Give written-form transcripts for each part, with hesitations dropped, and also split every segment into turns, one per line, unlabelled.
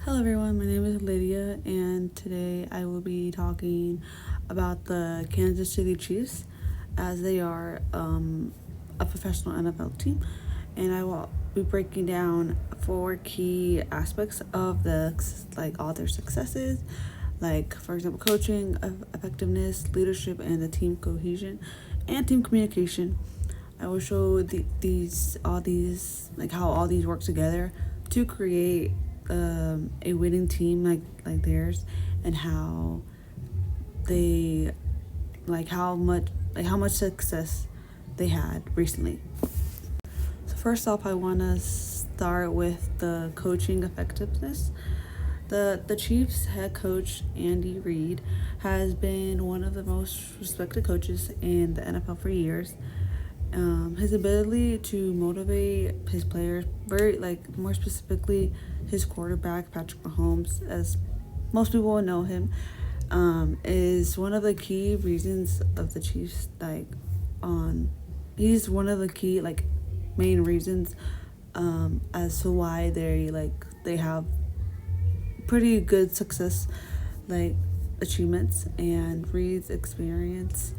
Hello everyone, my name is Lydia and today I will be talking about the Kansas City Chiefs as they are a professional NFL team, and I will be breaking down four key aspects of all their successes, like for example coaching, effectiveness, leadership, and the team cohesion and team communication. I will show all these how all these work together to create a winning team like theirs, and how they how much success they had recently. So first off, I want to start with the coaching effectiveness. The Chiefs head coach Andy Reid has been one of the most respected coaches in the NFL for years. His ability to motivate his players, more specifically his quarterback Patrick Mahomes, as most people will know him, is one of the key reasons of the Chiefs. He's one of the key main reasons as to why they have pretty good success achievements, and Reid's experience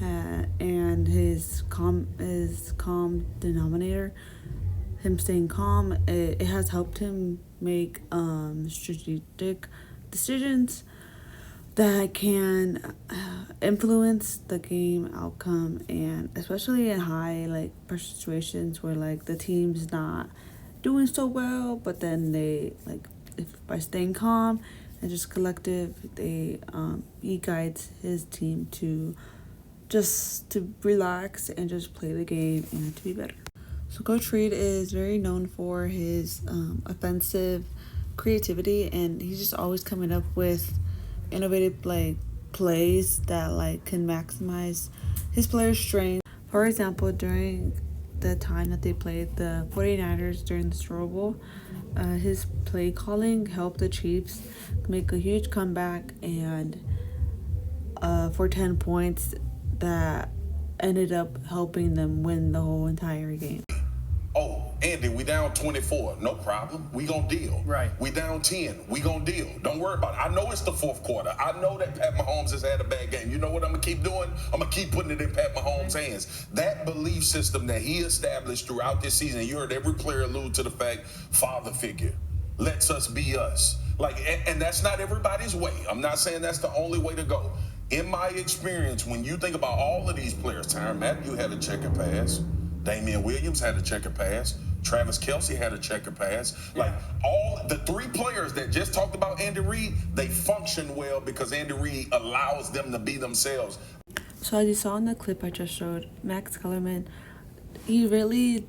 and his calm denominator, him staying calm, it has helped him make strategic decisions that can influence the game outcome, and especially in high pressure situations where the team's not doing so well, but then if by staying calm and just collective, he guides his team to relax and just play the game and to be better. So Coach Reid is very known for his offensive creativity, and he's just always coming up with innovative plays that can maximize his players' strength. For example, during the time that they played the 49ers during the Super Bowl, his play calling helped the Chiefs make a huge comeback, and for 10 points that ended up helping them win the whole entire game.
Oh, Andy, we down 24. No problem. We gonna deal.
Right.
We down 10. We gonna deal. Don't worry about it. I know it's the fourth quarter. I know that Pat Mahomes has had a bad game. You know what I'm gonna keep doing? I'm gonna keep putting it in Pat Mahomes' hands. That belief system that he established throughout this season, you heard every player allude to the fact, father figure, lets us be us. And that's not everybody's way. I'm not saying that's the only way to go. In my experience, when you think about all of these players, Tyrann Mathieu had a checkered pass. Damian Williams had a checkered pass. Travis Kelce had a checkered pass. All the three players that just talked about Andy Reid, they function well because Andy Reid allows them to be themselves.
So as you saw in the clip I just showed, Max Kellerman, he really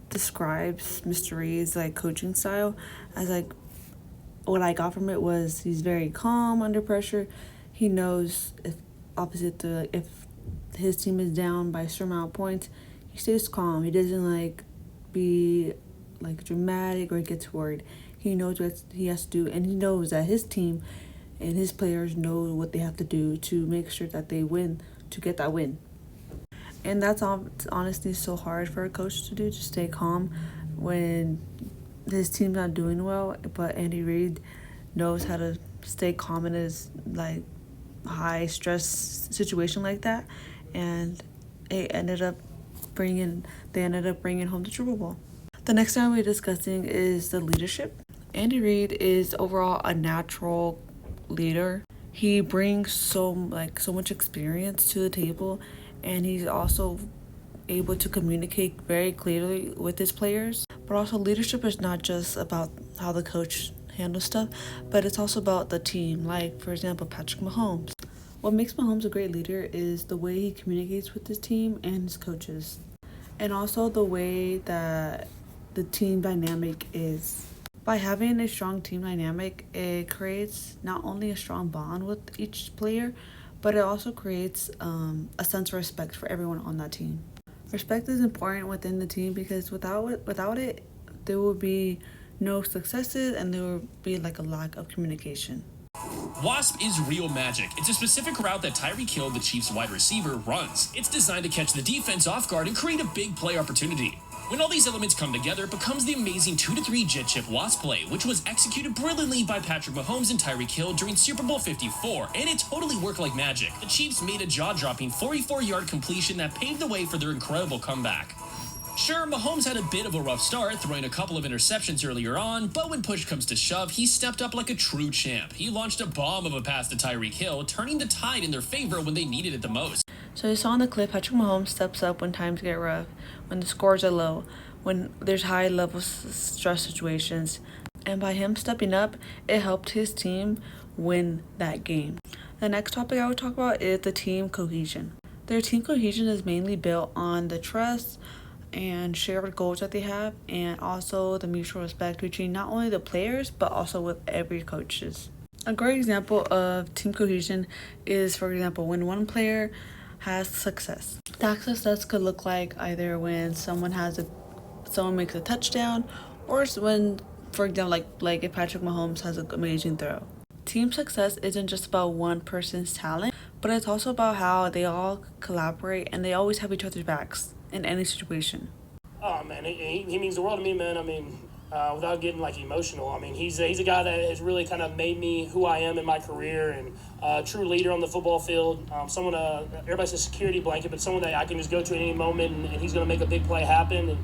describes Mr. Reid's coaching style as what I got from it was he's very calm under pressure. He knows if his team is down by a certain amount of points, he stays calm. He doesn't be dramatic or gets worried. He knows what he has to do, and he knows that his team and his players know what they have to do to make sure that they win, to get that win. And that's honestly so hard for a coach to do, to stay calm when his team's not doing well. But Andy Reid knows how to stay calm in his high stress situation like that, and they ended up bringing home the Super Bowl. The next thing we're discussing is the leadership. Andy Reid is overall a natural leader. He brings so much experience to the table, and he's also able to communicate very clearly with his players. But also, leadership is not just about how the coach handles stuff, but it's also about the team. For example, Patrick Mahomes. What makes Mahomes a great leader is the way he communicates with his team and his coaches, and also the way that the team dynamic is. By having a strong team dynamic, it creates not only a strong bond with each player, but it also creates a sense of respect for everyone on that team. Respect is important within the team because without it, there will be no successes, and there will be a lack of communication.
Wasp is real magic. It's a specific route that Tyreek Hill, the Chiefs wide receiver, runs. It's designed to catch the defense off guard and create a big play opportunity. When all these elements come together, it becomes the amazing 2-3 jet chip wasp play, which was executed brilliantly by Patrick Mahomes and Tyreek Hill during Super Bowl 54, and it totally worked like magic. The Chiefs made a jaw-dropping 44-yard completion that paved the way for their incredible comeback. Sure, Mahomes had a bit of a rough start, throwing a couple of interceptions earlier on, but when push comes to shove, he stepped up like a true champ. He launched a bomb of a pass to Tyreek Hill, turning the tide in their favor when they needed it the most.
So you saw in the clip, Patrick Mahomes steps up when times get rough, when the scores are low, when there's high level stress situations. And by him stepping up, it helped his team win that game. The next topic I would talk about is the team cohesion. Their team cohesion is mainly built on the trust and shared goals that they have, and also the mutual respect between not only the players but also with every coaches. A great example of team cohesion is, for example, when one player has success. That success could look like either when someone makes a touchdown, or when, for example, like if Patrick Mahomes has an amazing throw. Team success isn't just about one person's talent, but it's also about how they all collaborate and they always have each other's backs in any situation.
Oh man, he means the world to me, man. I mean, without getting like emotional, I mean he's a guy that has really kind of made me who I am in my career, and a true leader on the football field. Someone, everybody says security blanket, but someone that I can just go to at any moment, and he's going to make a big play happen.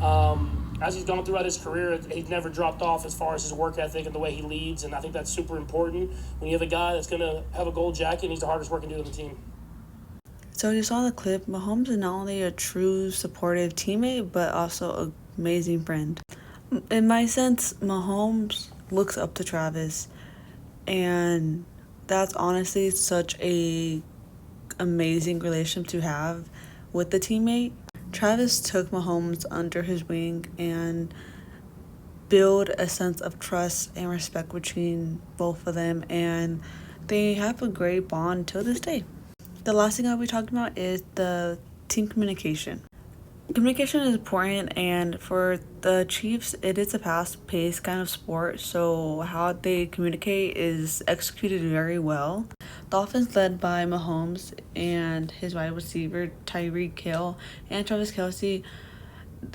And as he's gone throughout his career, he's never dropped off as far as his work ethic and the way he leads, and I think that's super important when you have a guy that's going to have a gold jacket and he's the hardest working dude on the team.
So you saw the clip, Mahomes is not only a true supportive teammate, but also an amazing friend. In my sense, Mahomes looks up to Travis, and that's honestly such a amazing relationship to have with the teammate. Travis took Mahomes under his wing and built a sense of trust and respect between both of them, and they have a great bond till this day. The last thing I'll be talking about is the team communication. Communication is important, and for the Chiefs, it is a fast-paced kind of sport, so how they communicate is executed very well. The offense led by Mahomes and his wide receiver, Tyreek Hill, and Travis Kelce,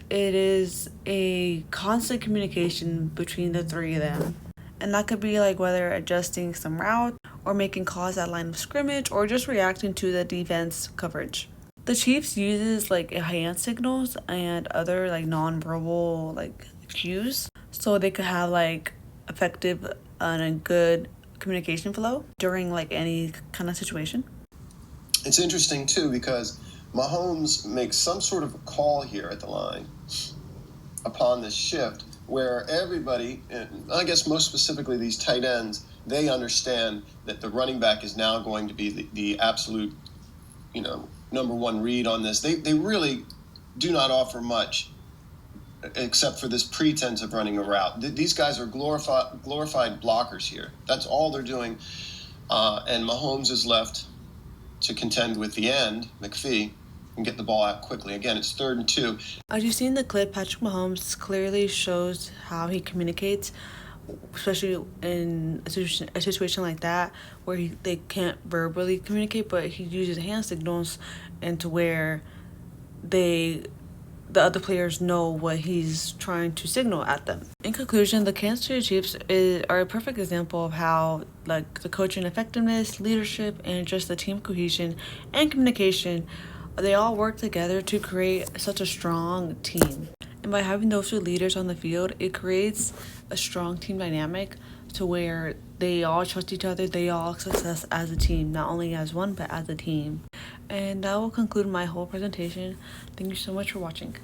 it is a constant communication between the three of them. And that could be like whether adjusting some route or making calls at line of scrimmage or just reacting to the defense coverage. The Chiefs uses like hand signals and other like non-verbal like cues so they could have like effective and a good communication flow during like any kind of situation.
It's interesting too because Mahomes makes some sort of a call here at the line upon this shift where everybody, and I guess most specifically these tight ends, they understand that the running back is now going to be the absolute, number one read on this. They really do not offer much except for this pretense of running a route. These guys are glorified blockers here. That's all they're doing. And Mahomes is left to contend with the end, McPhee, and get the ball out quickly. Again, it's 3rd and 2.
As you see in the clip, Patrick Mahomes clearly shows how he communicates, especially in a situation like that where they can't verbally communicate, but he uses hand signals into where the other players know what he's trying to signal at them. In conclusion, the Kansas City Chiefs are a perfect example of how like the coaching effectiveness, leadership, and just the team cohesion and communication, they all work together to create such a strong team. And by having those two leaders on the field, it creates a strong team dynamic to where they all trust each other, they all success as a team, not only as one, but as a team. And that will conclude my whole presentation. Thank you so much for watching.